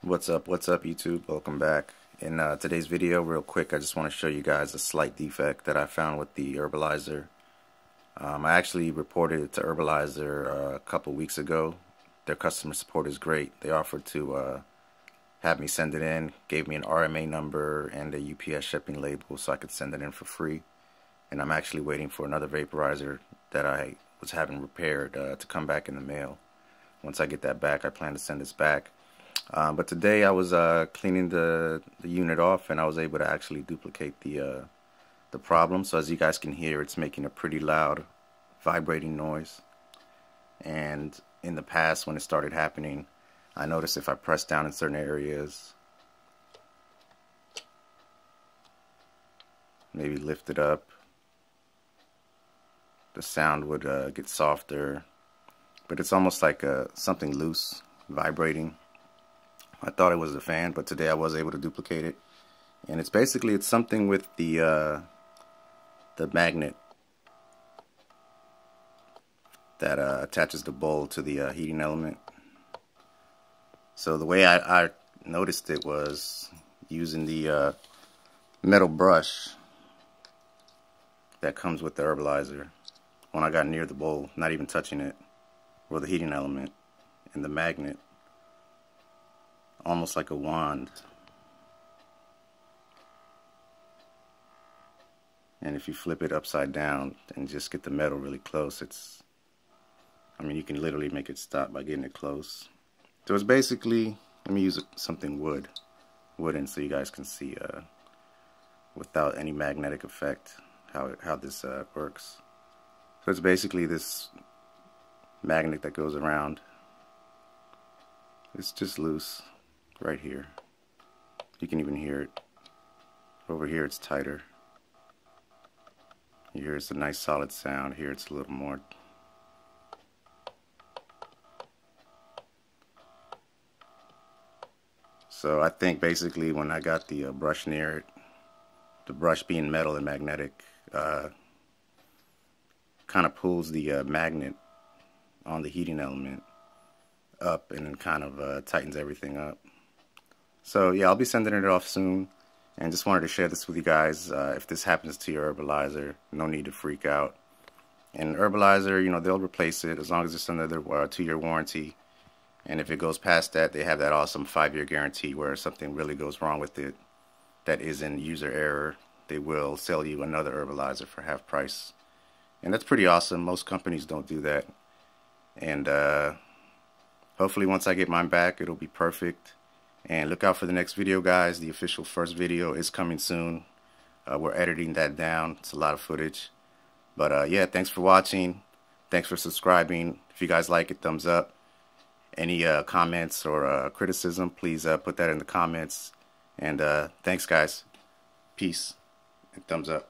What's up YouTube? Welcome back. In today's video, real quick, I just want to show you guys a slight defect that I found with the Herbalizer. I actually reported it to Herbalizer a couple weeks ago. Their customer support is great. They offered to have me send it in, gave me an RMA number and a UPS shipping label so I could send it in for free. And I'm actually waiting for another vaporizer that I was having repaired to come back in the mail. Once I get that back, I plan to send this back. But today I was cleaning the unit off, and I was able to actually duplicate the problem. So as you guys can hear, it's making a pretty loud vibrating noise. And in the past, when it started happening, I noticed if I press down in certain areas, maybe lift it up, the sound would get softer. But it's almost like something loose vibrating. I thought it was a fan, but today I was able to duplicate it. And it's something with the magnet that attaches the bowl to the heating element. So the way I noticed it was using the metal brush that comes with the Herbalizer. When I got near the bowl, not even touching it, or the heating element, and the magnet, almost like a wand. And if you flip it upside down and just get the metal really close, you can literally make it stop by getting it close. So it's basically, let me use something wooden so you guys can see without any magnetic effect how this works. So it's basically this magnet that goes around. It's just loose right here. You can even hear it. Over here it's tighter. Here it's a nice solid sound. Here it's a little more. So I think basically when I got the brush near it, the brush being metal and magnetic, kind of pulls the magnet on the heating element up and then kind of tightens everything up. So yeah, I'll be sending it off soon, and just wanted to share this with you guys. If this happens to your Herbalizer, no need to freak out. And Herbalizer, they'll replace it as long as it's under their 2-year warranty. And if it goes past that, they have that awesome 5-year guarantee where if something really goes wrong with it that isn't user error, they will sell you another Herbalizer for half price. And that's pretty awesome. Most companies don't do that. And hopefully once I get mine back, it'll be perfect. And look out for the next video, guys. The official first video is coming soon. We're editing that down. It's a lot of footage. But yeah, thanks for watching. Thanks for subscribing. If you guys like it, thumbs up. Any comments or criticism, please put that in the comments. And thanks, guys. Peace and thumbs up.